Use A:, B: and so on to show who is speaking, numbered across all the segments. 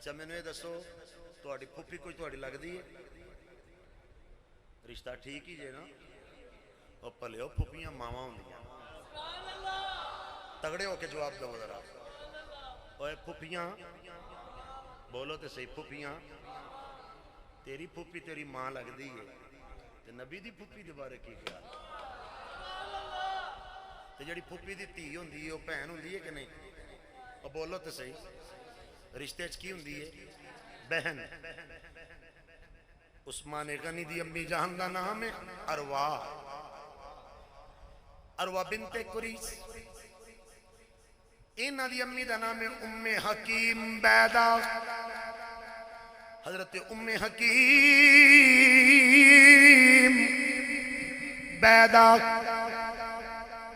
A: اچھا مینوں یہ دسو تہاڈی پھوپھی کوئی تہاڈی لگدی ہے؟ رشتہ ٹھیک ہی جے نا؟ او پلیو پھوپھیاں ماواں ہوندیاں، تگڑے ہو کے جواب دو ذرا۔ اوے پھوپھیاں بولو تے صحیح، پھوپھیاں تیری پھوپھی تیری ماں لگدی ہے تے نبی دی پھوپھی دے بارے کی خیال؟ تے جڑی پھوپھی دی دھی ہوندی ہے او بہن ہوندی ہے کہ نہیں؟ او بولو تے صحیح، رشتے چ کی ہوندی ہے؟ بہن۔ عثمان غنی دی امی جان دا نام ہے اروا، اروا بنت قریش۔ انہاں دی امی دا نام ہے ام حکیم بیدا، حضرت ام حکیم بیدا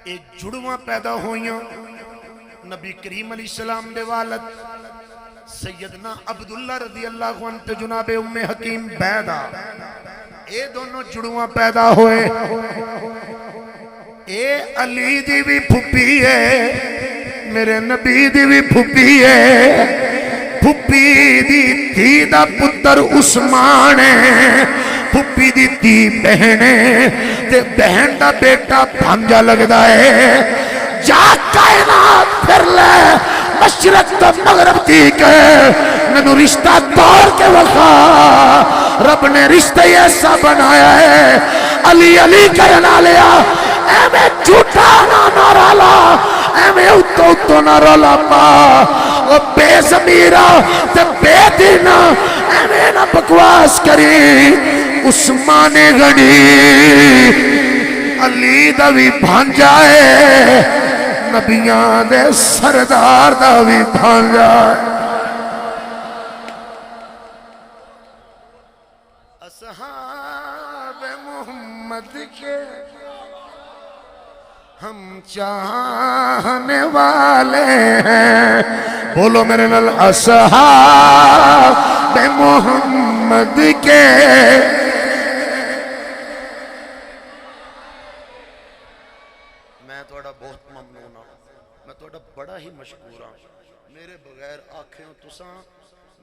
A: اے جڑواں پیدا ہویاں نبی کریم علیہ السلام دے والد سیدنا عبداللہ رضی اللہ عنہ تے جناب ام حکیم بیدا، اے دونوں جڑواں پیدا ہوئے۔ اے علی دی بھی پھوپھی ہے، میرے نبی دی بھی پھوپھی ہے، پھوپھی دی دھی دا پتر عثمان ہے، پھوپھی دی دھی بہن ہے تے بہن دا بیٹا بھانجا لگدا ہے۔ جا کائنات پھر لے مشرق تو مغرب تھی کہ مینو رشتہ توڑ کے وقا، رب نے رشتہ ایسا بنایا ہے۔ علی علی کرنا لیا، اے میں جھوٹا نہ رالا، اے میں اتو نہ رولا پا، وہ بے ضمیرہ تے بے دینا، اے میں نہ بکواس کری۔ عثمان غنی علی دا بھی بھانجا ہے، نبیاں دے سردار دا بھی بھانجا ہے۔ اصحاب محمد کے ہم چاہنے والے ہیں، بولو میرے نال اصحاب محمد کے بہت ممنون ہوں، میں توڑا بڑا ہی مشکور ہوں، میرے بغیر آنکھیں تساں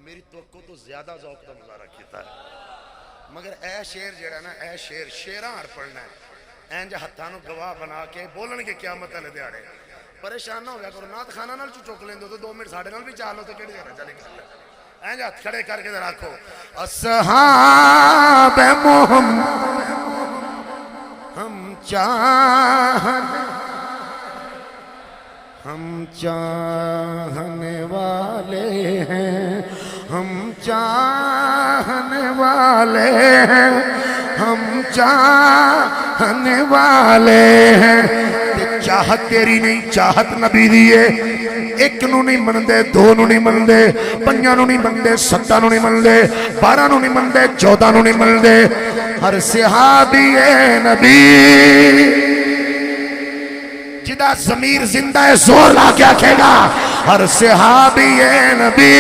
A: میری توقع تو زیادہ ذوق کا مظاہرہ کیتا ہے، مگر اے شیر جڑا نا، اے شیر شیران ہر پڑھنا ہے، اینجا ہتھانو گواہ بنا کے بولن کے قیامت والے دیاڑے پریشان نہ ہو گیا کرو، نات خانہ نال چوک لیں دو تو 2 منٹ ساڑھے نال بھی چالو تو کیڑی جانا چلے گا، اینجا ہتھ کھڑے کر کے رکھو۔ اصحاب محمد ہم چاہنے والے ہیں، ہم چاہنے والے ہیں، ہم چاہنے والے ہیں۔ چاہت تیری نہیں، چاہت نبی دیئے، ایک نو نہیں مندے، 2 نو نہیں مندے، 5 نو نہیں مندے، 7 نو نہیں مندے، 12 نو نہیں مندے، 14 نو نہیں مندے۔ ہر صحابی نبی جدا ضمیر زندہ ہے زور لا کے آکھے گا، ہر صحابی نبی،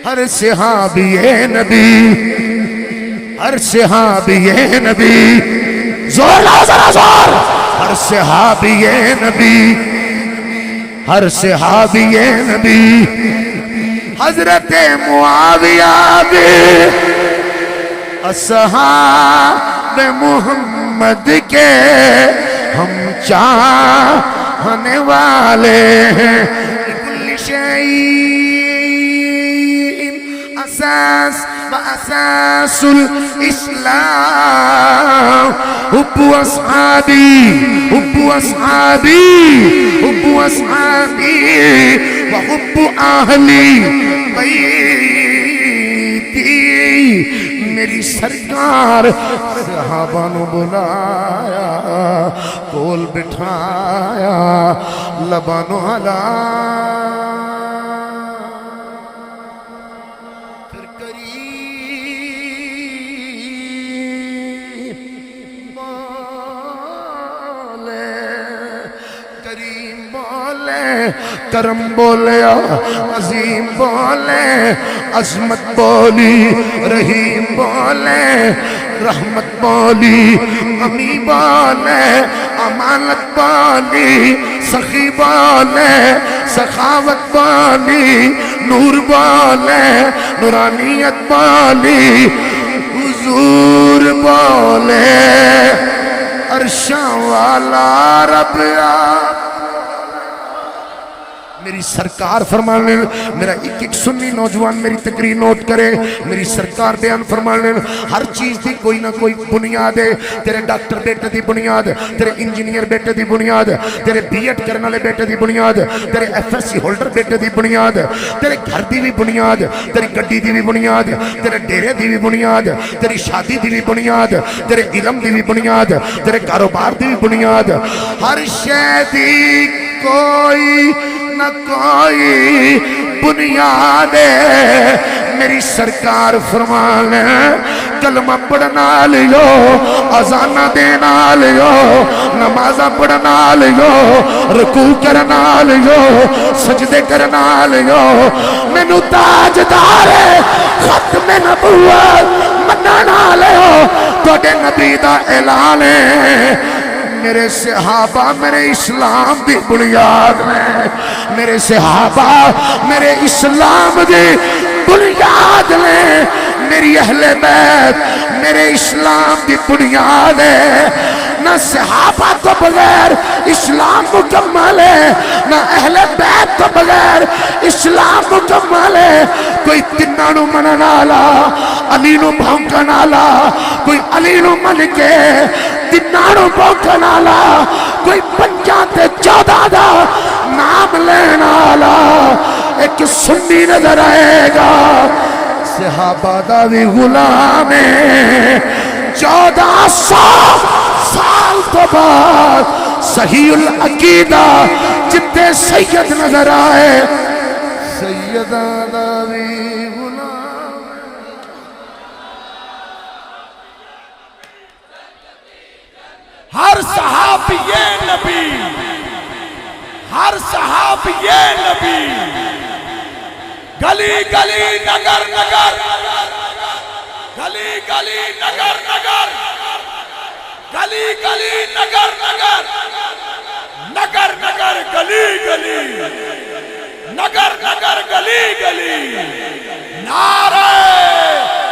A: ہر صحابی نبی، ہر صحابی نبی، زور لا ذرا زور، ہر صحابی نبی، ہر صحابی نبی۔ حضرت معاویہ بھی اصحاب محمد کے ہم چاہنے والے ہیں۔ کل شیء اساس و اساس الاسلام، حب اصحابی، حب اصحابی، حب اصحابی و حب اہلی بیتی۔ میری سرکار صحابہ نو بلایا، کول بٹھایا، لباں نو ہلایا، پھر کریم بولے، کرم بولیا، عظیم بولے، عظمت بولی، رحیم بولے، رحمت بولی، امی بولے، امانت بولی، سخی بولے، سخاوت بولی، نور والے نورانیت والی حضور بولے عرشاں والا رب آپ میری سرکار فرمانے میرا ایک ایک سنی نوجوان میری تقریر نوٹ کرے میری سرکار بیان فرمانے ہر چیز دی کوئی نہ کوئی بنیاد ہے تیرے ڈاکٹر بیٹے دی بنیاد تیرے انجینئر بیٹے دی بنیاد تیرے بی ایڈ کرنے والے بیٹے دی بنیاد تیرے ایف ایس سی ہولڈر بیٹے دی بنیاد تیرے گھر دی بھی بنیاد تیری گڈی دی بھی بنیاد تیرے ڈیرے دی بھی بنیاد تیری شادی دی بھی بنیاد تیرے علم دی بھی بنیاد تیرے کاروبار دی بھی بنیاد ہر شے دی کوئی نہ کوئی بنیاد ہے میری سرکار فرمانے کلمہ پڑھنا لیو اذانہ دینا لیو نمازہ پڑھنا لیو رکوع کرنا لیو سجدے کرنا لیو مینو تاجدار ختم نبوت مننا لیو توڑے نبی دا اعلان ہے میرے صحابہ میرے اسلام دی بنیاد میں میرے صحابہ میرے اسلام دی بنیاد میں میری اہل بیت میرے اسلام دی بنیاد ہے نہ صحابہ تو بغیر اسلام مکمل ہے نہ اہل بیت تو بغیر اسلام مکمل ہے کوئی تنہ نو منن والا علی نو بھونکن والا کوئی علی نو من کے تنانو بھونکن والا کوئی 5 تے 14 دا نام لینا والا ایک سنی نظر آئے گا صحابہ دا بھی غلام ہے 1400 سال تو بعد صحیح العقیدہ جتے سید نظر آئے سیدہ دا بھی غلام
B: ہر صحابی نبی ہر صحابی نبی گلی گلی نگر نگر گلی گلی نگر نگر گلی گلی نگر نگر نگر نگر گلی گلی نگر نگر گلی گلی نعرہ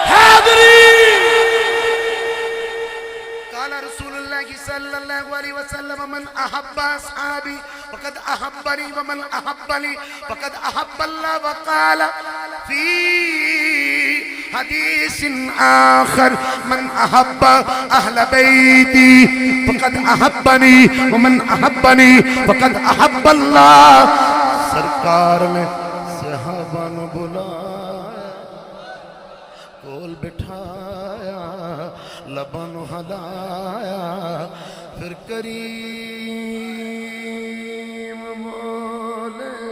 B: حیدری
A: قال رسول اللہ صلی اللہ علیہ وسلم من احب اصحابی فقد احبنی ومن احبنی فقد احب اللہ وقال فی حدیث آخر من احب اہل بیتی فقد احبنی ومن احبنی فقد احب اللہ سرکار نے صحابہ نو بلایا کول بٹھایا لبن ہلایا پھر کریم بولے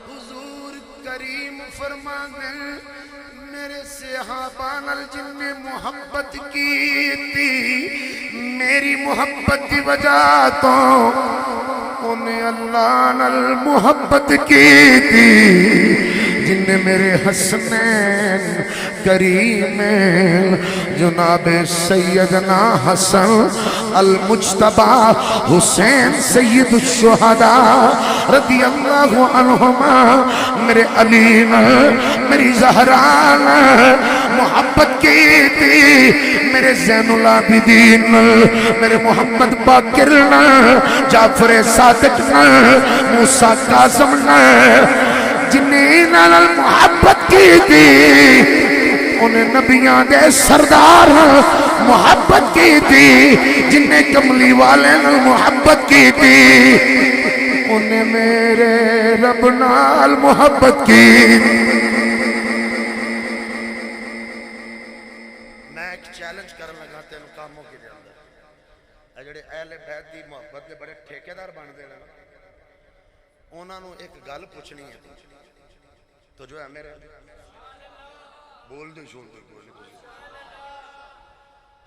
A: حضور کریم فرمانے میرے صحابہ نال جن نے محبت کی تھی میری محبت کی وجہ تو انہیں اللہ نال محبت کی تھی جن نے میرے حسنین کریمین جناب سیدنا حسن المجتبہ حسین سید الشہداء رضی اللہ عنہما میرے علی نے میری زہران محبت کی تھی میرے زین العابدین میرے محمد باقر جعفر صادق موسیٰ کاظم جنہیں نال محبت کی تھی انہیں نبیاں دے سردار محبت کی تھی جنہیں کملی والے نال محبت کی تھی انہیں میرے رب نال محبت کی میں ایک چیلنج کرن لگا تین کاموں کے اندر جڑے اہل بیت دی محبت دے بڑے ٹھیکیدار بن دے انہاں نو ایک گل پوچھنی ہے تو جو ہے میرے بول دے شون دے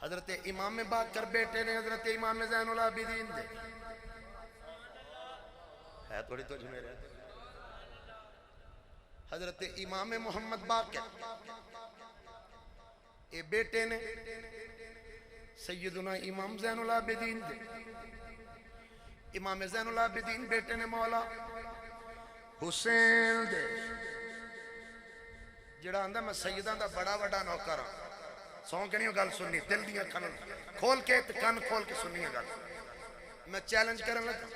A: حضرت امام باقر بیٹے نے حضرت امام زین العابدین دے ہے تھوڑی تو جو میرے حضرت امام محمد باقر اے بیٹے نے سیدنا امام زین العابدین دے امام زین العابدین بیٹے نے مولا حسین دے جڑا آندا میں سیداں دا بڑا بڑا نوکر ہاں سو کہ نہیں گل سننی دل دیاں کھن کھول کے کن کھول کے سننی گل میں چیلنج کرن لگا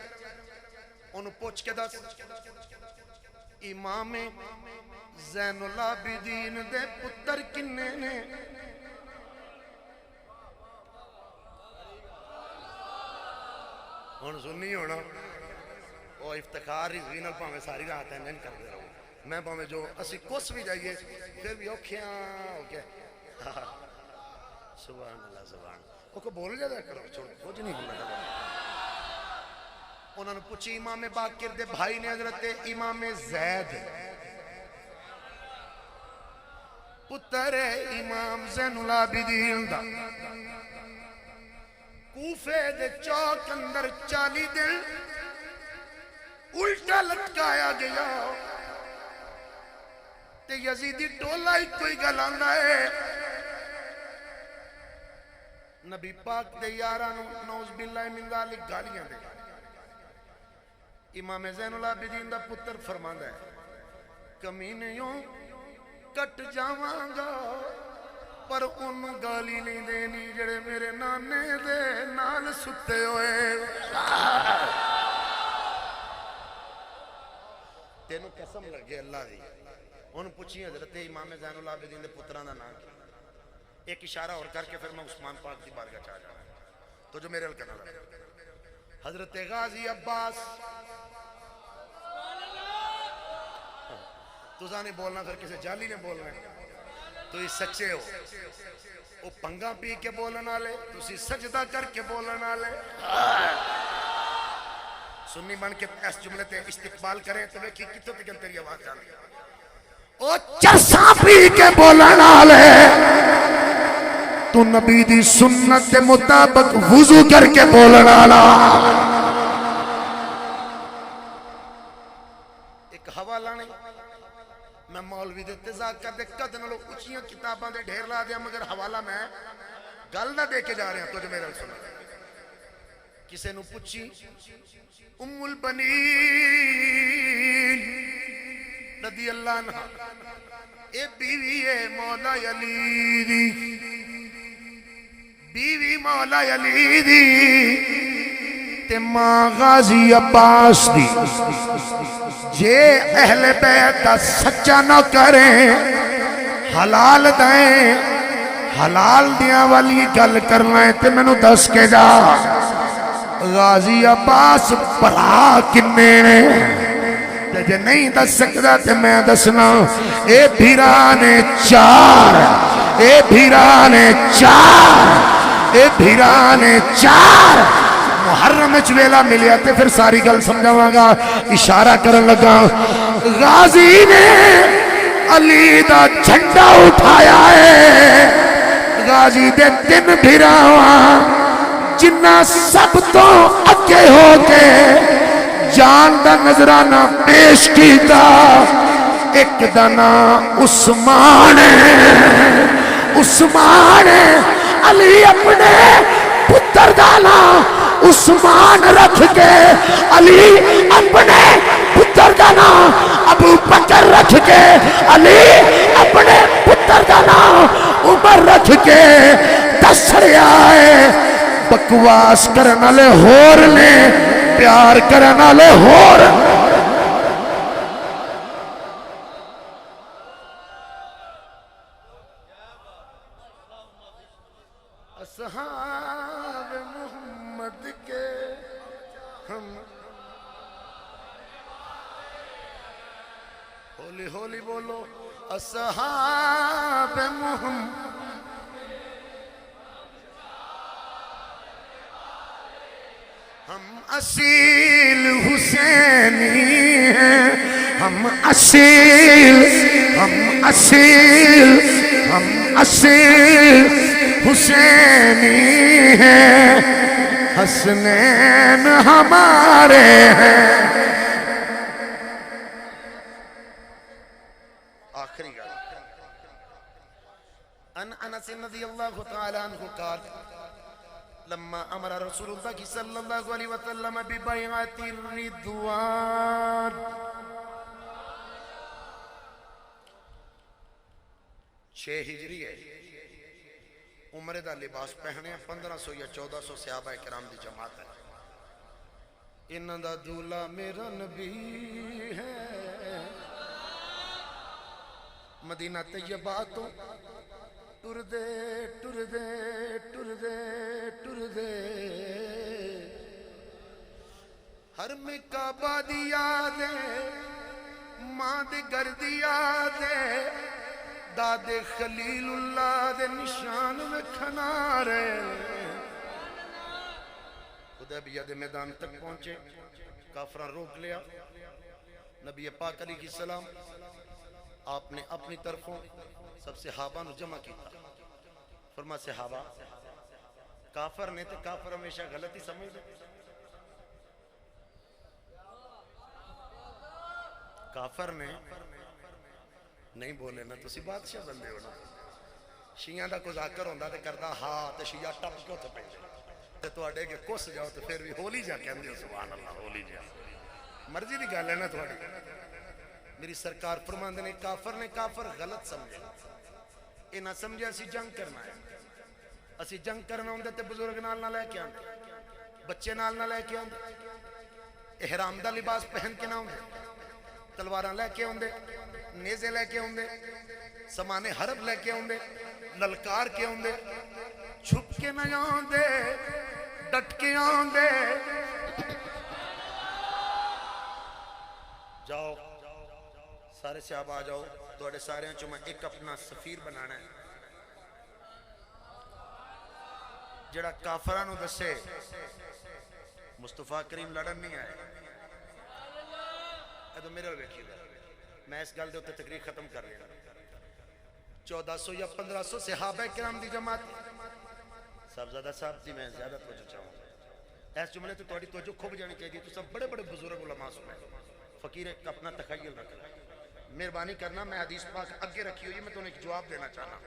A: انہوں پوچھ کے دس امام زین العابدین دے پتر کنے نے ہن سننی ہونا وہ افتخار ہی زینل پاویں ساری رات نہیں کر دے رہا ہوں میں پاویں جو اسی کس بھی جائیے پھر بھی اوکھیاں ہو گیا سبحان اللہ سبحان وہ کو بول جاتا کرو چھوڑ کچھ نہیں بولنا چاہتا انہوں نے پوچھی امام باقر دے بھائی نے حضرت امام زید پتر امام زین العابدین دا کوفے دے چوک اندر 40 دن الٹا لٹکایا گیا تے یزیدی ٹولا ہی کوئی گلانا ہے نبی پاک دے یارانو نوز باللہ من ذالک گالیاں دے امام زین العابدین دا پتر فرماندا ہے کمینیوں کٹ جاواں گا پر ان گالی نہیں دینی جڑے میرے نانے دے نال ستے ہوئے تینوں قسم لگے اللہ دی انہوں پوچھی حضرت امام زین العابدین دے پتران دا نام کیا ایک اشارہ اور کر کے پھر میں عثمان پاک دی بارگاہ چاہ جانا تو جو میرے حل کرنا لگا حضرت غازی عباس تو نہیں بولنا پھر کسی جالی نے بولنا تو یہ سچے ہو وہ پنگا پی کے بولنا لے تو اسی سجدہ کر کے بولنا لے سنی بن کے اس جملے تے استقبال کریں تو دیکھیں کتوں تک تیری آواز جانے او چرسا پی کے بولنا لے تو نبی دی سنت کے مطابق وضو کر کے بولنا لا ایک حوالہ نہیں میں مولوی دے تزاق کر دے قدن لو اچھیاں کتاباں دے ڈھیر لا دیا مگر حوالہ میں گل نہ دے کے جا رہے ہیں تو جو میرے سنو کسے نو پوچھی ام البنین رضی اللہ عنہ اے بیوی ہے مولا علی دی بیوی مولا علی دی تے ماں غازی عباس دی جے اہل بیت سچا نہ کریں حلال دائیں حلال دیاں والی گل کرنا ہے تے میں نو دس کے جا غازی عباس برا کنے نے تے جے نہیں دس سکتا تے میں دسنا اے بھیرانے چار اے بھیرانے چار اے بھیرانے چار محرم چویلا ملیا تے پھر ساری گل سمجھاواں گا اشارہ کرن لگا غازی نے علی دا جھنڈا اٹھایا ہے غازی دے 3 بھراواں جنہ سب تو اگے ہو کے جان دا نظرانہ پیش کیتا ایک دا نام عثمان عثمان علی اپنے پتر دا نام عثمان رکھ کے علی اپنے پتر دا نام ابو بکر رکھ کے علی اپنے پتر دا نام عمر رکھ کے دس رہا ہے بکواس کرنا لے ہور نے پیار کرنا لے ہور اصحاب محمد کے ہم ہولی ہولی بولو اصحاب محمد ہم اصیل حسینی ہیں ہم اصیل ہم اصیل ہم اصیل حسینی ہیں حسنین ہمارے ہیں آخری گا انس رضی اللہ تعالی عنہ قال لما امر رسول اللہ صلی اللہ علیہ وسلم ببیعت الرضوان 6 ہجری ہے عمرے دا لباس پہنے 1500 یا 1400 صحابہ کرام دی جماعت ہے انہاں دا دولا میرا نبی ہے مدینہ طیبہ تو ٹر دے ٹر دے ٹر دے ٹر دے ہر میں کعبہ دی یاد ہے ماں دے گھر دی یاد ہے داد خلیل اللہ دے نشان میں کھنا رہے حدیبیہ دے میدان تک پہنچے کافران روک لیا نبی پاک علیہ السلام آپ نے اپنی طرفوں سب صحابہ نو جمع کیتا فرما صحابہ کافر نے تو کافر ہمیشہ غلطی سمجھ دے کافر نے نہیں بولے نا تسی بادشاہ بندے ہو نا شیعہ دا کوئی ذاکر ہوندہ تے کردہ ہاں تے شیعہ ٹپ کیوں تے پہنچے تے تو اڈے کے کس جاؤ تو پھر بھی ہولی جا کہندے ہو سبحان اللہ ہولی جا مرضی دی گل ہے نا تھوڑی میری سرکار فرماندے نے کافر غلط سمجھے اے نہ سمجھے اسی جنگ کرنا ہے اسی جنگ کرنا ہوندے تے بزرگ نال نہ لے کے آندے بچے نال نہ لے کے آندے احرام دا لباس پہن کے نہ ہوندے تلواراں لے کے ہوندے نیزے لے کے ہوندے سمانے حرب لے کے ہوندے للکار کے ہوندے چھپ کے نہ آندے ڈٹ کے آندے جاؤ سارے صحابہ آ جاؤ توڑے سارے ہیں میں ایک اپنا سفیر بنانا ہے جڑا کافرانو دسے مصطفیٰ کریم لڑن نہیں آئے اے تو میرے ہوئے کیوں میں اس گل دے ہوتے تقریر ختم کر لیا 1400 یا 1500 صحابہ کرام دی جماعت صاحبزادہ صاحب دی میں زیادہ توجہ چاہوں اس جملے تو توڑی توجہ خوب جانی چاہیے تو سب بڑے بڑے بزرگ علماء سنیں فقیر اپنا تخیل رکھنا مہربانی کرنا میں حدیث پاک اگے رکھی ہوئی میں تو انہیں جواب دینا چاہنا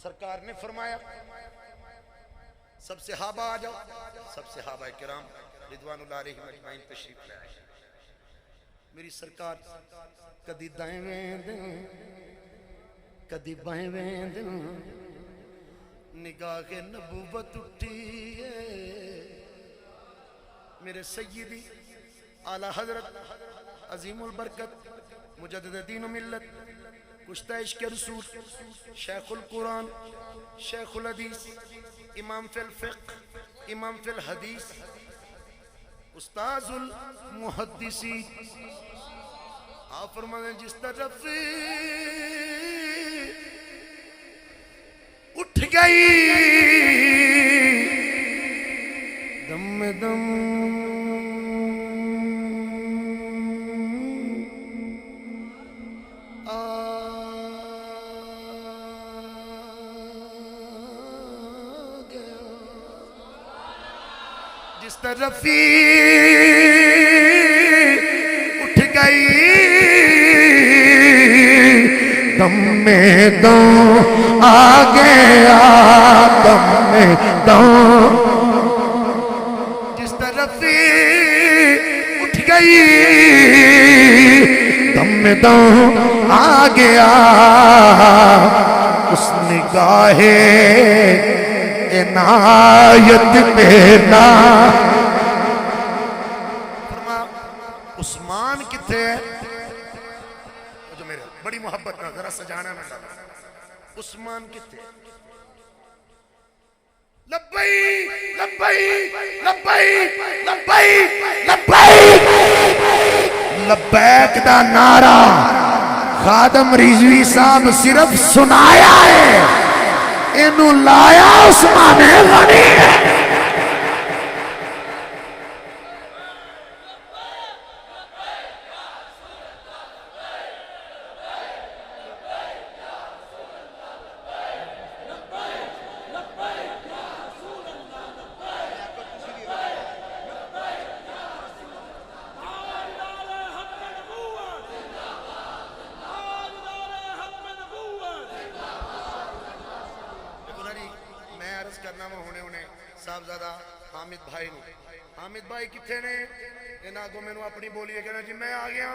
A: سرکار نے فرمایا سب صحابہ آ جاؤ سب صحابہ کرام رضوان اللہ علیہ مجمعین تشریف لے آئے میری سرکار کدی دائیں ویندن کدی بائیں ویندن نگاہ نبوت اٹھی ہے میرے سیدی اعلیٰ حضرت عظیم البرکت مجدد دین و ملت کشتہ عشق رسول شیخ القرآن شیخ الحدیث امام فی الفقہ امام فی الحدیث استاذ المحدثین آپ فرمانے جس طرف اٹھ گئی دم دم جس طرف اٹھ گئی دم میں دم آ گیا دم میں دم جس طرف اٹھ گئی دم میں دم آ گیا اس نگاہ عنایت پیدا فرما عثمان کتے ہے جو میرے بڑی محبت نہ ذرا سجانا میں عثمان کتے لبائی لبائی لبائی لبائی لبائی لبیک دا نعرہ خادم رضوی صاحب صرف سنایا ہے انہوں لایا عثمان غنی ہے صاحبزادہ حامد بھائی نو حامد بھائی کتھے نے انہاں کو میں نو اپنی بولی ہے کہنا جی میں آ گیا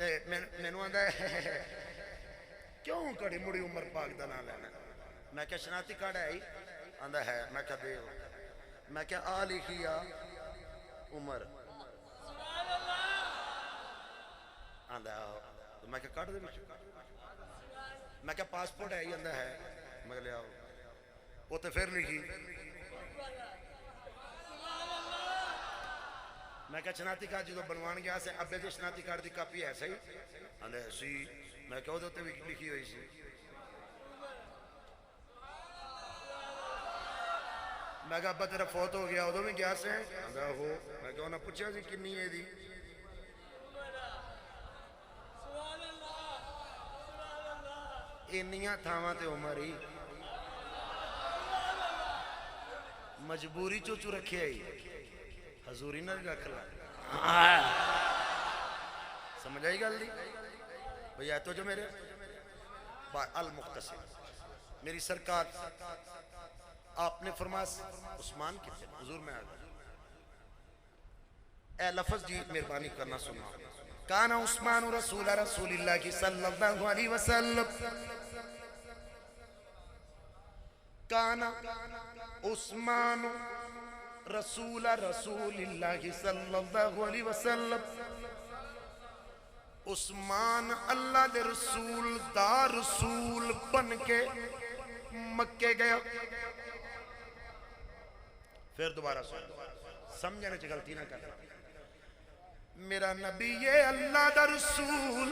A: مینوں آندا ہے کیوں کڑی مڑی عمر پاک دا نام لینا؟ میں کیا شناختی کارڈ ہے ہی؟ آندا ہے۔ میں کیا دے میں کیا آ لکھی آ عمر؟ آندا میں کیا کارڈ دے میں کیا پاسپورٹ ہے ہی؟ آندا ہے۔ میں لے آؤ وہ تو پھر لکھی۔ میں کیا شناختی کارڈ جو بنوان گیا سے ابے دے شناختی کارڈ دی کاپی ہے صحیح؟ آندا ہے سی۔ میں کیا ادھر تے بھی لکھی ہوئی سی۔ میں کہا ابا تیرا فوت ہو گیا ادھر میں گیا سے؟ آندا ہو۔ میں کہا انہاں پوچھا سی کنی ہے دی؟ انیاں تھاواں تے عمر ہی مجبوری چوچو رکھے ہی حضوری نہ رکھ لا۔ سمجھ آئی گل دی بھئی تو جو میرے المختصر میری سرکار آپ نے فرمایا عثمان کتنے حضور میں آ گیا۔ اے لفظ جی مہربانی کرنا سننا۔ کانا عثمان رسول اللہ کی صلی اللہ علیہ وسلم۔ کانا عثمان رسول اللہ صلی اللہ علیہ وسلم۔ عثمان اللہ دے رسول دا رسول بن کے مکے گیا۔ پھر دوبارہ سمجھنے چھ غلطی نہ کرنا۔ میرا نبی یہ اللہ دا رسول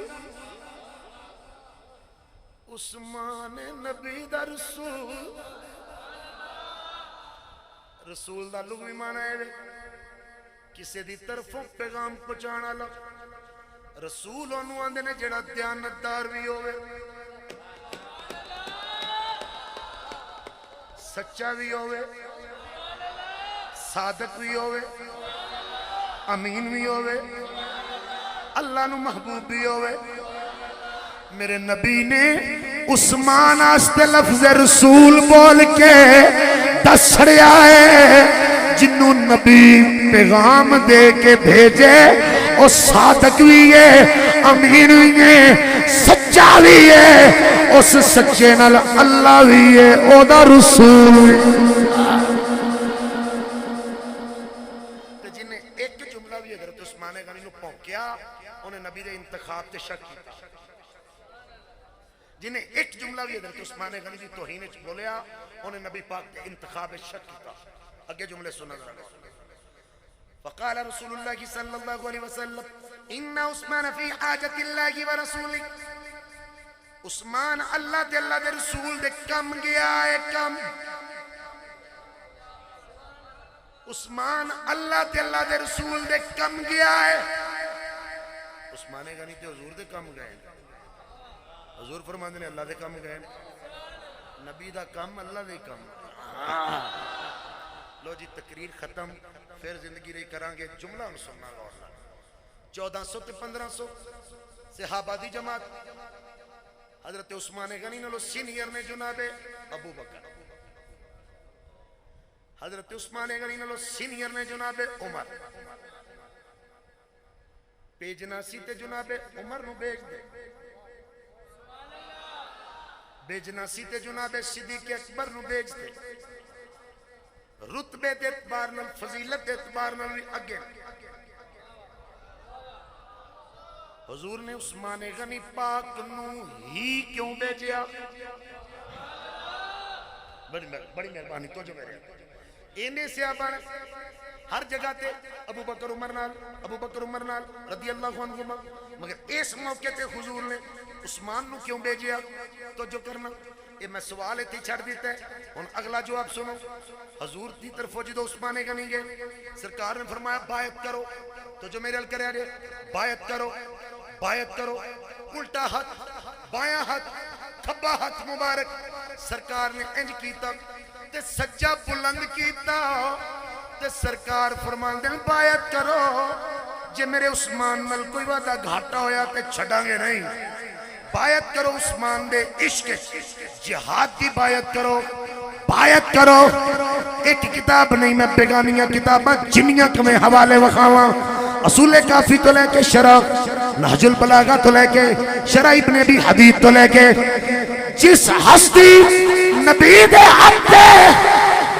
A: عثمان نبی دا رسول۔ رسول دا لغوی معنی ہے کسی دی طرفوں پیغام پہنچانا لگ۔ رسول انہوں آندے نے جڑا دیانتدار بھی ہوئے، سچا بھی ہوئے، صادق بھی ہوئے، امین بھی ہوئے، اللہ نو محبوب بھی ہوئے۔ میرے نبی نے عثمان آستے لفظ رسول بول کے دس چھڑیا ہے جنہوں نبی پیغام دے کے بھیجے اور صادق بھی ہے، امین بھی ہے، سچا بھی ہے، اس سچے نال اللہ بھی ہے، او دا رسول بھی۔ تو جنہیں ایک جملہ بھی حضرت عثمان غنی نو پہنکیا انہیں نبی دے انتخاب تے شک کیتا۔ جنہیں ایک جملہ بھی حضرت عثمان غنی دی توہین وچ بولیا انہیں نبی پاک دے انتخاب شک کیتا۔ اگے جملے سننا ذرا۔ فقال رسول اللہ صلی اللہ علیہ وسلم ان عثمان فی حاجت اللہ ورسولہ۔ عثمان اللہ دے اللہ دے رسول دے کم گیا ہے کم۔ عثمان اللہ دے اللہ دے رسول دے کم گیا ہے۔ عثمان غنی تے حضور دے کم گئے، حضور فرماندے نے اللہ دے کم گئے، نبی دا کم اللہ دے کم۔ لو جی تقریر ختم، پھر زندگی رہی کرانگے جملہ ہم سننا غور لا۔ 1400 تے 1500 صحابہ دی جماعت حضرت عثمان غنی نلو سینئر نے جناب ابو بکر، حضرت عثمان غنی نلو سینئر نے جناب عمر، پیجنا سی تے جناب عمر نو بیج دے، بیجنا سی تے جناب صدیق اکبر نو بیج دے، رتبے دے اعتبار نال فضیلت دے اعتبار نال بھی اگے۔ حضور نے عثمان غنی پاک نو ہی کیوں بیجیا؟ بڑی مہربانی تو جو میرے اینے صحابہ نے ہر جگہ تے ابو بکر عمر نال رضی اللہ عنہما، مگر اس موقع تے حضور نے عثمان نو کیوں بیجیا؟ تو جو کرنا یہ میں سوال اتھی چھڑ دیتا ہے۔ ان اگلا جواب سنو۔ حضور دی طرف جدو عثمان غنی گئے سرکار نے فرمایا بایعت کرو، تو جو میرے حل کرے آجے بایعت کرو، بایعت کرو، الٹا ہاتھ بایاں ہاتھ کھبا ہاتھ مبارک سرکار نے انج کیتا تے سجا بلند کیتا تے سرکار فرماندے بایعت کرو، جے میرے عثمان نال کوئی وعدہ گھاٹا ہویا تے چھڑا گے نہیں، بایعت کرو عثمان دے عشق جہاد دی بایعت کرو، بایعت کرو۔ ایک کتاب نہیں میں بیگانیاں کتاباں جنیاں کمیں حوالے وخاواں، اصول کافی تو لے کے شرح نہج البلاغہ تو لے کے شرح ابن ابی حدید تو لے کے جس ہستی نبی دے حق دے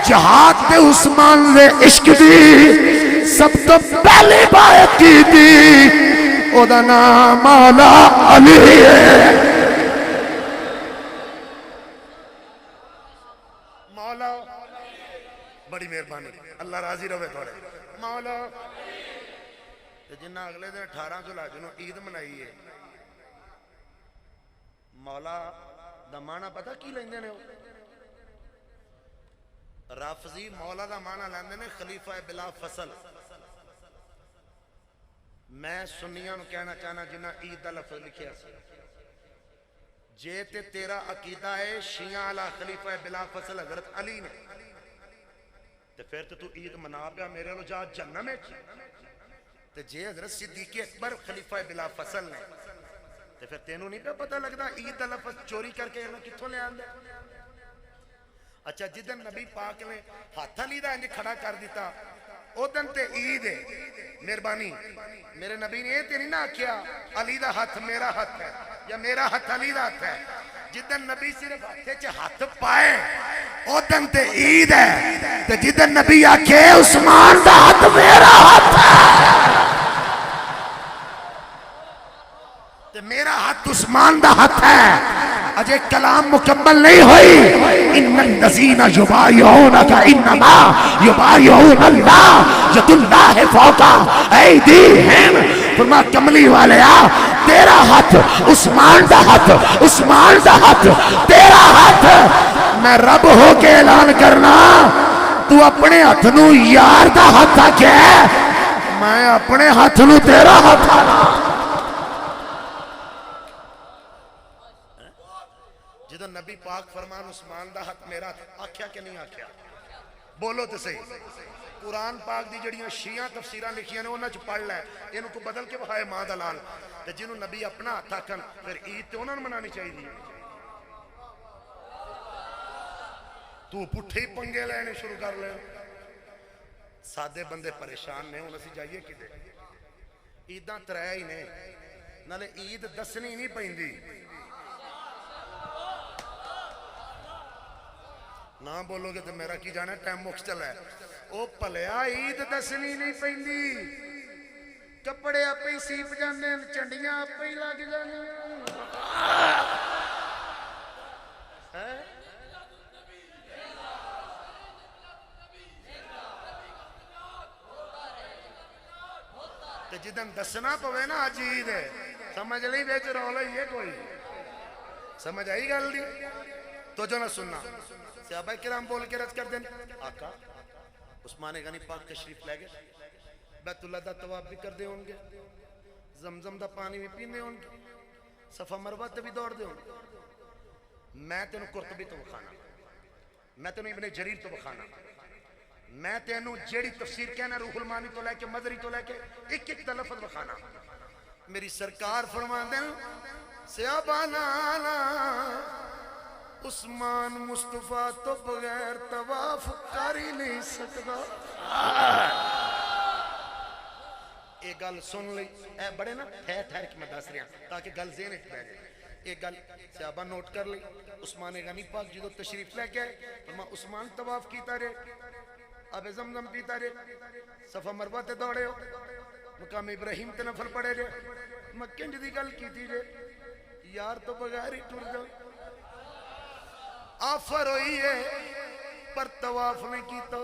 A: جہاد دے عثمان دے عشق دی سب تو پہلی بات کی دی او دا نام مولا علی ہے مولا بڑی مہربانی اللہ راضی رہے تھوڑے مولا جنہ اگلے دن 18 جولائی جنہوں عید منائی ہے مولا دا معنی پتہ کی لیندے نے رافضی مولا دا معنی لیندے نے خلیفہ بلا فصل میں سنیاں نو کہنا چاہنا جنہ عید دا لفظ لکھیا سی جے تے تیرا عقیدہ ہے شیعہ علی خلیفہ بلا فصل حضرت علی نے تے پھر تو عید منا پیا میرے لو جا جنم میں تے جے حضرت صدیق اکبر خلیفہ بلا فصل نے تے پھر تینوں نہیں پہ پتہ لگتا عید دا لفظ چوری کر کے کتھوں لے آندے اچھا جدن نبی پاک نے ہاتھ علی دا انج کھڑا کر دیتا او دن تے عید ہے مہربانی میرے نبی نے یہ تے نہیں نہ کیا علی دا ہاتھ میرا ہاتھ ہے یا میرا ہاتھ علی دا ہاتھ ہے جدن نبی صرف ہاتھے چ ہاتھ پائے او دن تے عید ہے تے جدن نبی آکھے عثمان دا ہاتھ میرا ہاتھ ہے تے میرا ہاتھ عثمان دا ہاتھ ہے اجے کلام مکمل نہیں ہوئی ان الذین یبایعونک انما یبایعون اللہ ید اللہ فوق ایدیہم فرما کملی والیا تیرا ہاتھ عثمان دا ہاتھ عثمان دا ہاتھ تیرا ہاتھ میں رب ہو کے اعلان کرنا تو اپنے ہاتھ نو یار دا ہاتھ آکے میں اپنے ہاتھ نو تیرا ہاتھ آنا جدن نبی پاک فرمان عثمان دا حق میرا آکھیا کہ نہیں آکھیا بولو تو صحیح قرآن پاک دی جڑیاں شیعہ تفسیران لکھیاں نے انہاں چ پڑھ لے انہوں کو بدل کے بہائے ماں دلال تے جنہوں نبی اپنا ہاتھ آکھن پھر عید تے انہوں نے منانی چاہیے تو پٹھے پنگے لینے شروع کر لے سادے بندے پریشان نے انہوں سے جائیے کی دے عیداں ترائے ہی نے نالے عید دسنی نہیں پہندی نہ بولو گے تو میرا کی جانا ٹائم مکس چلا ہے او پلیا عید دسنی نہیں پہندی کپڑے آپ ہی سیپ جانے چنڈیاں آپ ہی لگ جانے جدن دسنا پوے نا آج عید ہے سمجھ لئی بیچ رولا یہ کوئی سمجھ آئی گل دی تو جو نہ سننا صحابہ کرام بول کے رد کر دیں آقا عثمان غنی پاک تشریف لے گئے بیت اللہ دا طواف بھی کر دے ہوں گے زمزم دا پانی بھی پینے ہوں گے صفا مروہ تے بھی دوڑ دے ہوں گے میں تینوں قرطبی تو بخانا میں تینوں ابن جریر تو بخانا میں تینوں جیڑی تفسیر کہنا روح المانی تو لے کے مدری تو لے کے ایک ایک لفظ بخانا میری سرکار فرمان دیں صحابہ نانا عثمان مصطفیٰ تو بغیر طواف کر ہی نہیں سکتا ایک گل سن لی اے بڑے نا ٹھہر کے میں دس رہا تاکہ گل ذہن اٹھ بیٹھ جائے ایک گل صحابہ نوٹ کر لی عثمان غنی پاک جدو تشریف لے کے فرما عثمان طواف کیتا رہے اب زمزم پیتا رہے صفا مروہ تے دوڑے ہو مقام ابراہیم تے نفل پڑے رہے مکن جدی گل کیتی رہے یار تو بغیر ہی ٹر جاؤ آفر ہوئی ہے پر طواف نہیں کیتا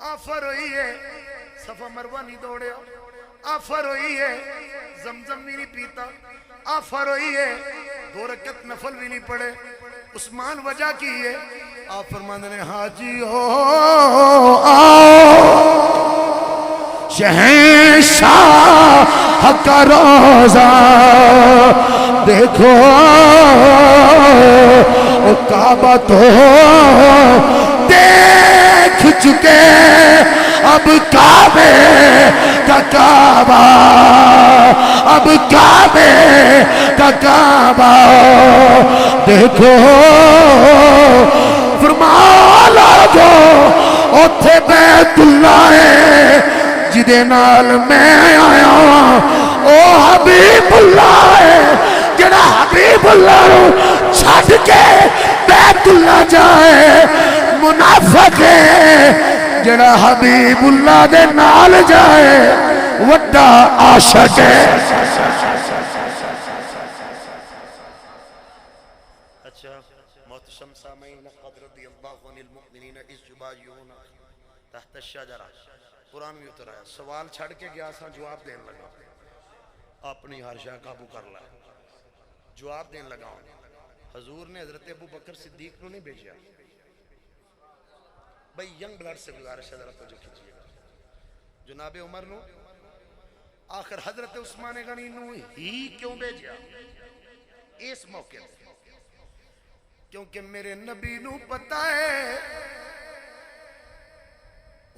A: آفر ہوئی ہے صفا مروہ نہیں دوڑے آفر ہوئی ہے زمزم بھی نہیں پیتا آفر ہوئی ہے 2 رکعت نفل بھی نہیں پڑے عثمان وجہ کی ہے آپ فرماندے نے حاجی ہو آؤ شہنشاہ کا روزہ دیکھو وہ کعبہ تو دیکھ چکے اب کعبے کا کعبہ اب کعبے کا کعبہ دیکھو فرمایا جو اوتھے بیت اللہ ہے جدے نال میں آیا او حبیب جائے منافق ہے، جڑا حبیب اللہ دے نال جائے وڈا عاشق ہے۔
C: اچھا محتشم سامعین، لقد رضی اللہ عن المؤمنین اذ یبایعونک تحت الشجرہ، قرآن میں اتر آیا۔ سوال چھڑ کے گیا سا، جواب دین لگا، اپنی ہر شے قابو کر لا، جواب دین لگا ہوں۔ حضور نے حضرت ابو بکر صدیق نو نہیں بھیجا، بھئی ینگ بلڈ سے گزارش ہے ذرا توجہ کیجئے گا، جناب عمر نو آخر حضرت عثمان غنی نو ہی کیوں بھیجا اس موقع پہ؟ کیونکہ میرے نبی نو پتا ہے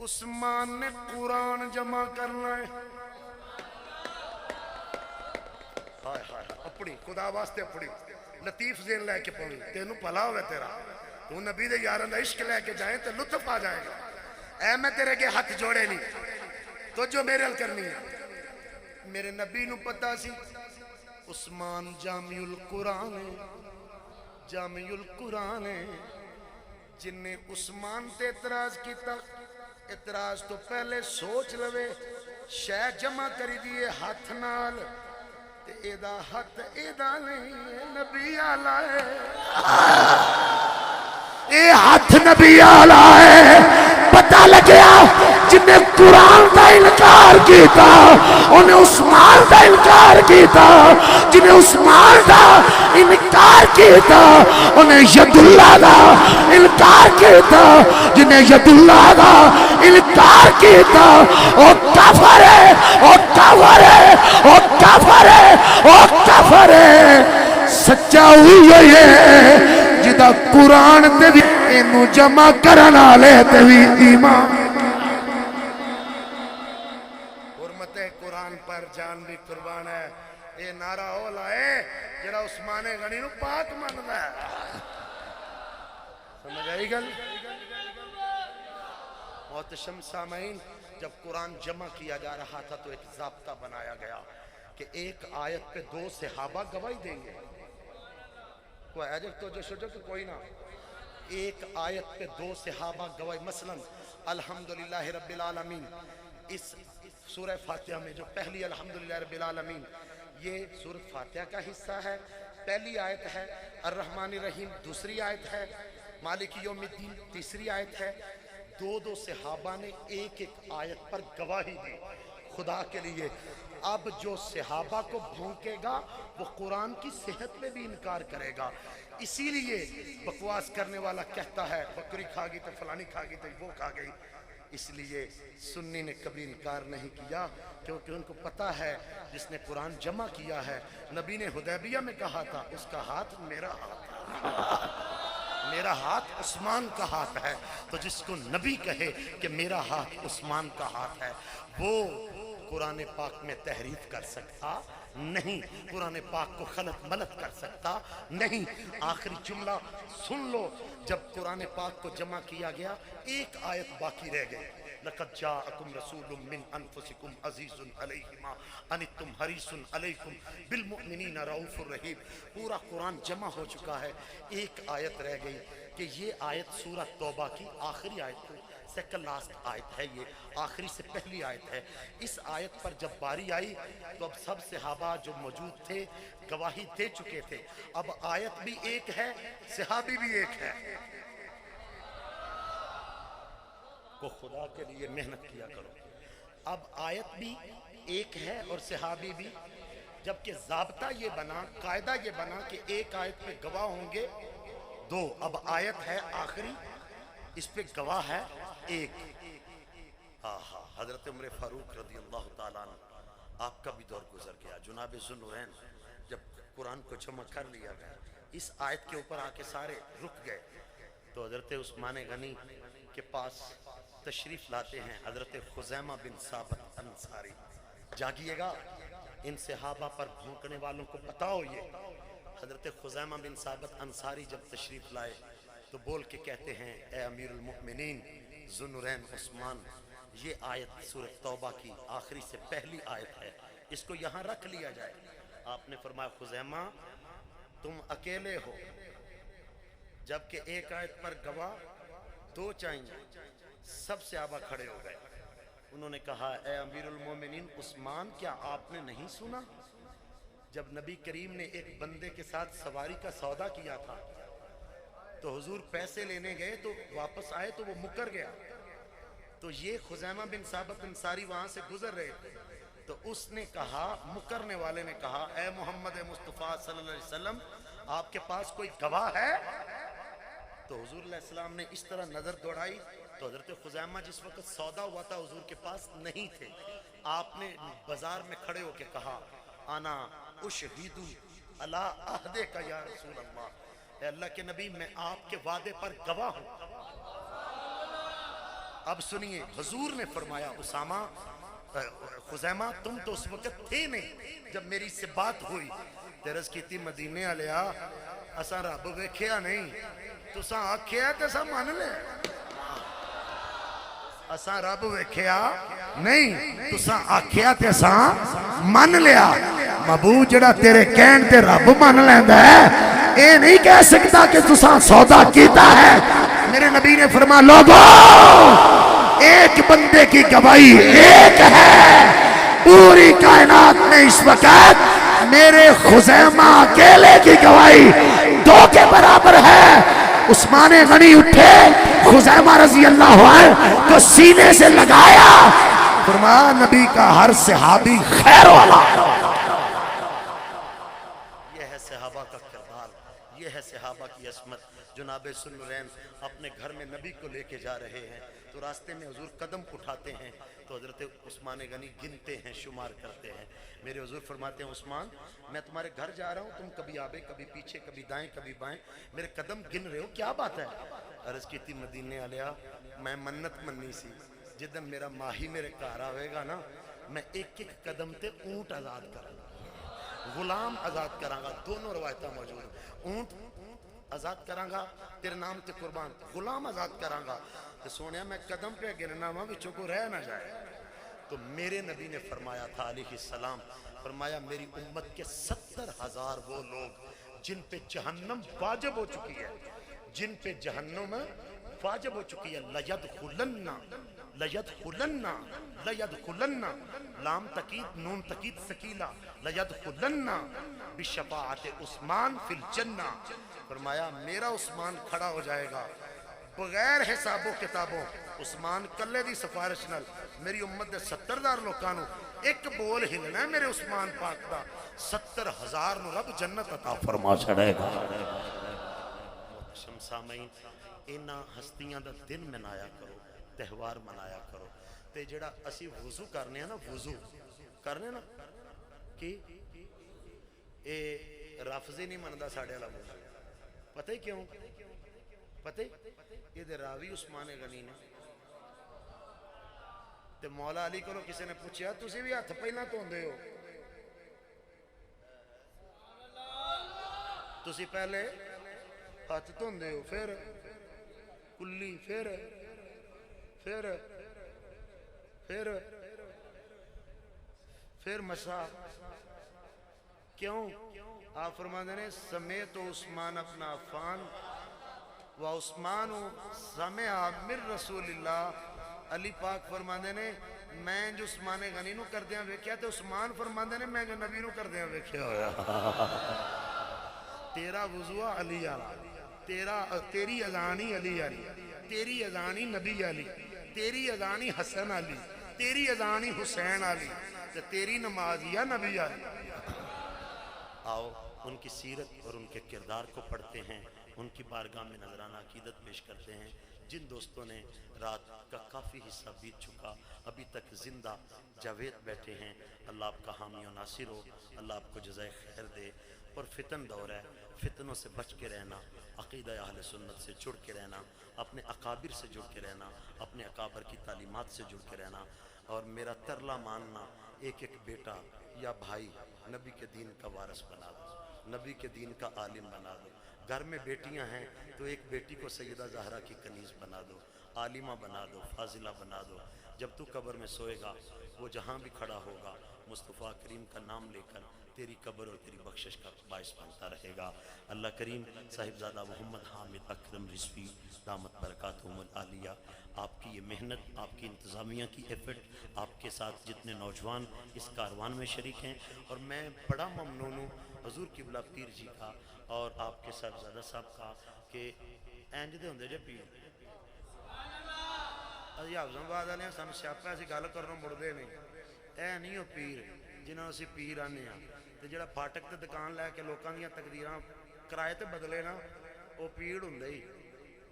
C: عثمان نے قرآن جمع کرنا ہے۔ ہائے ہائے اپنی خدا واسطے اپنی لطیف ذہن لے کے پڑھی، تینوں بھلا ہوئے تیرا، تو نبی دے یاران دا عشق لے کے جائیں تو لطف آ جائے گا۔ اے میں تیرے کے ہاتھ جوڑے نہیں تو جو میرے حل کرنی ہے۔ میرے نبی نو پتا سی عثمان جامع القرآن ہے، جامع القرآن ہے۔ جن نے عثمان تے اعتراض کیتا، اعتراض تو پہلے سوچ لوے، شے جمع کری دیئے ہاتھ نال، تے ایدہ ہاتھ ایدہ نہیں ہے، نبی آلہ ہے،
A: اے ہاتھ نبی آلہ ہے۔ پتہ لگیا جن نے قرآن دا انکار کیتا انہیں عثمان دا انکار کیتا، جن نے عثمان دا انکار کیتا انہیں ید اللہ دا انکار کیتا، جن نے ید اللہ دا انکار کیتا او کافر ہے، او کافر ہے، او کافر ہے، او کافر ہے۔ سچا ہوئی ہے جدا قرآن تے بھی اینو جمع کرنا لے تے بھی ایمان۔
C: حرمت قرآن پر جان بھی قربان ہے، اے نعرہ ہو لائے جڑا عثمان غنی نو پاک ماندا ہے۔ سمجھ آئی گل؟ محتشم سامعین، جب قرآن جمع کیا جا رہا تھا تو ایک ضابطہ بنایا گیا کہ ایک آیت پہ 2 صحابہ گواہی دیں گے۔ کوئی عجب توجہ شجر تو کوئی نہ، ایک آیت پہ 2 صحابہ گواہی۔ مثلا الحمدللہ رب العالمین، اس سورہ فاتحہ میں جو پہلی الحمدللہ رب العالمین، یہ سورۃ فاتحہ کا حصہ ہے، پہلی آیت ہے۔ الرحمن الرحیم دوسری آیت ہے، مالک یوم الدین تیسری آیت ہے۔ 2 صحابہ نے ایک آیت پر گواہی دی خدا کے لیے۔ اب جو صحابہ کو بھونکے گا وہ قرآن کی صحت میں بھی انکار کرے گا۔ اسی لیے بکواس کرنے والا کہتا ہے بکری کھا گئی تو فلانی کھا گئی تو وہ کھا گئی۔ اس لیے سنی نے کبھی انکار نہیں کیا، کیونکہ ان کو پتا ہے جس نے قرآن جمع کیا ہے، نبی نے حدیبیہ میں کہا تھا اس کا ہاتھ میرا ہاتھ ہے، میرا ہاتھ عثمان کا ہاتھ ہے۔ تو جس کو نبی کہے کہ میرا ہاتھ عثمان کا ہاتھ ہے، وہ قرآن پاک میں تحریف کر سکتا نہیں، قرآن پاک کو خلط ملط کر سکتا نہیں۔ آخری جملہ سن لو، جب قرآن پاک کو جمع کیا گیا ایک آیت باقی رہ گئی، لَقَدْ جَاءَكُمْ رَسُولٌ مِّنْ أَنفُسِكُمْ عَزِيزٌ عَلَيْهِ مَا عَنِتُّمْ حَرِيصٌ عَلَيْكُمْ بِالْمُؤْمِنِينَ رَءُوفٌ رَحِيمٌ۔ پورا قرآن جمع ہو چکا ہے، ایک آیت رہ گئی کہ یہ آیت سورہ توبہ کی آخری آیت ہے، سیکنڈ لاسٹ آیت ہے، یہ آخری سے پہلی آیت ہے۔ اس آیت پر جب باری آئی تو اب سب صحابہ جو موجود تھے گواہی دے چکے تھے، اب آیت بھی ایک ہے، صحابی بھی ایک ہے۔ کو خدا کے لیے محنت کیا کرو، اب آیت بھی ایک ہے اور صحابی بھی، جبکہ ضابطہ یہ بنا، قاعدہ یہ بنا کہ ایک آیت پہ گواہ ہوں گے 2، اب آیت ہے آخری، اس پہ گواہ ہے ایک۔ حضرت عمر فاروق رضی اللہ تعالیٰ عنہ، آپ کا بھی دور گزر گیا، جناب ذوالنورین جب قرآن کو جمع کر لیا گیا، اس آیت کے اوپر آ کے سارے رک گئے، تو حضرت عثمان غنی کے پاس تشریف لاتے ہیں حضرت خزیمہ بن ثابت انصاری۔ جاگیے گا، ان صحابہ پر بھونکنے والوں کو بتاؤ یہ۔ حضرت خزیمہ بن ثابت انصاری جب تشریف لائے تو بول کے کہتے ہیں، اے امیر المؤمنین ذوالنورین عثمان، یہ آیت سورۃ توبہ کی آخری سے پہلی آیت ہے، اس کو یہاں رکھ لیا جائے۔ آپ نے فرمایا خزیمہ تم اکیلے ہو، جبکہ ایک آیت پر گواہ دو چاہیے. سب صحابہ کھڑے ہو گئے. انہوں نے کہا اے امیر المومنین عثمان کیا آپ نے نہیں سنا جب نبی کریم نے ایک بندے کے ساتھ سواری کا سودا کیا تھا تو حضور پیسے لینے گئے تو واپس آئے تو وہ مکر گیا, تو یہ خزیمہ بن ثابت انصاری وہاں سے گزر رہے تھے, تو اس نے کہا, مکرنے والے نے کہا اے محمد مصطفیٰ صلی اللہ علیہ وسلم آپ کے پاس کوئی گواہ ہے؟ تو حضور علیہ السلام نے اس طرح نظر دوڑائی تو حضرت خزیمہ جس وقت سودا ہوا تھا حضور کے پاس نہیں تھے. آپ نے بازار میں کھڑے ہو کے کہا انا اشہدو علی عہدک یا رسول اللہ, اے اللہ کے نبی میں آپ کے وعدے پر گواہ ہوں. اب سنیے, حضور نے فرمایا اسامہ خزیمہ تم تو اس وقت تھے نہیں جب میری سے بات ہوئی, تیرس کیتی مدینے آلیا اساں رب ویکھیا نہیں, تساں آکھیا تے اساں مان لے. اساں رب ویکھیا نہیں, تساں آکھیا تے اساں مان لیا. محبوب جڑا تیرے کہن تے رب مان لیندا ہے اے نہیں کہہ سکتا کہ تساں سودا کیتا ہے. میرے نبی نے فرمایا لوگوں ایک بندے کی گواہی ایک ہے, پوری کائنات میں اس وقت میرے خزیمہ اکیلے کی گواہی دو کے برابر ہے. عثمان غنی اٹھے, خزیمہ رضی اللہ عنہ کو سینے سے لگایا, فرمایا نبی کا ہر صحابی خیر والا. یہ ہے صحابہ کا کردار, یہ ہے صحابہ کی عصمت. جناب سنورین اپنے گھر میں نبی کو لے کے جا رہے ہیں تو راستے میں حضور قدم اٹھاتے ہیں تو حضرت عثمان غنی گنتے ہیں, شمار کرتے ہیں. میرے حضور فرماتے ہیں عثمان میں تمہارے گھر جا رہا ہوں, تم کبھی آگے کبھی پیچھے کبھی دائیں کبھی بائیں, میرے قدم گن رہے ہو, کیا بات ہے؟ عرض کی تھی مدینے آلیا میں منت مننی سی جدن میرا ماہی میرے گھر آئے گا نا میں ایک ایک قدم تے اونٹ آزاد کروں گا, غلام آزاد کراں گا. دونوں روایتیں موجود ہیں, اونٹ آزاد کراں گا تیرے نام تے قربان, غلام آزاد کراں گا. تو سونیا میں قدم پہ گرنا ہوں بچوں کو رہ نہ جائے. تو میرے نبی نے فرمایا تھا علیہ السلام, فرمایا میری امت کے 70,000 وہ لوگ جن پہ جہنم واجب ہو چکی ہے, جن پہ جہنم واجب ہو چکی ہے. لیدخلن لام تقید نون تقید سکیلہ لیدخلن بشفاعت عثمان فی الجنہ. فرمایا میرا عثمان کھڑا ہو جائے گا بغیر حساب و کتابوں. عثمان کلے دی سفارش نال میری امت دے 70,000 لوکانوں ایک بول ہلنا ہے میرے عثمان پاک دا, 70,000 نو رب جنت عطا فرما چھڑے گا. سامعین انہاں ہستیاں دا دن منایا کرو, تہوار منایا کرو. تے جڑا اسی وضو کرنے ہیں نا, وضو کرنے نا کہ اے رفضی نہیں مندا ساڑھے والا وضو. پتہ ہی کیوں؟ پتہ ہی یہ دے راوی عثمان غنی نے تے مولا علی کو کسی نے پوچھا تسی بھی ہاتھ پہلا دھوندے ہو, تسی پہلے ہاتھ دھوندے ہو پھر کلی پھر مسا, کیوں؟ آپ فرماتے ہیں سمیت عثمان اپنا عفان و عثمان سمع من رسول اللہ. علی پاک فرماتے ہیں میں جو عثمان غنی نو کر دیاں ویکھیا تے عثمان فرماتے ہیں میں جو نبی نو کر دیاں ویکھیا ہویا. تیرا وضو علی والا, تیری اذانی علی علی, تیری اذانی نبی علی, تیری اذانی حسن علی, تیری اذانی حسین علی, تیری نماز یا نبی علی. آؤ ان کی سیرت اور ان کے کردار کو پڑھتے ہیں, ان کی بارگاہ میں نذرانہ عقیدت پیش کرتے ہیں. جن دوستوں نے رات کا کافی حصہ بیت چکا ابھی تک زندہ جاوید بیٹھے ہیں, اللہ آپ کا حامی و ناصر ہو, اللہ آپ کو جزائے خیر دے. اور فتن دور ہے, فتنوں سے بچ کے رہنا, عقیدہ اہل سنت سے جڑ کے رہنا, اپنے اکابر سے جڑ کے رہنا, اپنے اکابر کی تعلیمات سے جڑ کے رہنا. اور میرا ترلا ماننا ایک ایک بیٹا یا بھائی نبی کے دین کا وارث بنا دو, نبی کے دین کا عالم بنا دو. گھر میں بیٹیاں ہیں تو ایک بیٹی کو سیدہ زہرا کی کنیز بنا دو, عالمہ بنا دو, فاضلہ بنا دو. جب تو قبر میں سوئے گا وہ جہاں بھی کھڑا ہوگا مصطفیٰ کریم کا نام لے کر تیری قبر اور تیری بخشش کا باعث بنتا رہے گا۔ اللہ کریم صاحبزادہ محمد حامد اکرم رضوی دامت برکاتہم العالیہ، آپ کی یہ محنت، آپ کی انتظامیہ کی ایفرٹ، آپ کے ساتھ جتنے نوجوان اس کاروان میں شریک ہیں، اور میں بڑا ممنون ہوں حضور قبلہ پیر جی کا اور آپ کے صاحبزادہ صاحب کا کہ اینج دے ہوندے جے پیر اسی حافظوں بعد والے ہیں سانو سیاپا اسی گل کرنوں مڑدے نہیں، اے نہیں ہو پیر جنہوں اسی پیر آنے ہیں تے جڑا پھاٹک تے دکان لے کے لوکاں دیاں تقدیراں کرائے تے بدلے نا او پیر ہوندا ہی،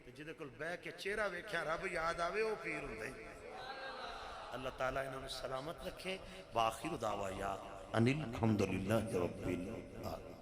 C: تے جدے کول بیٹھ کے چہرہ ویکھیا رب یاد آوے او پیر ہوندا ہی۔ اللہ تعالیٰ انہوں نے سلامت رکھے۔ وآخر دعوایا ان الحمدللہ رب العالمین۔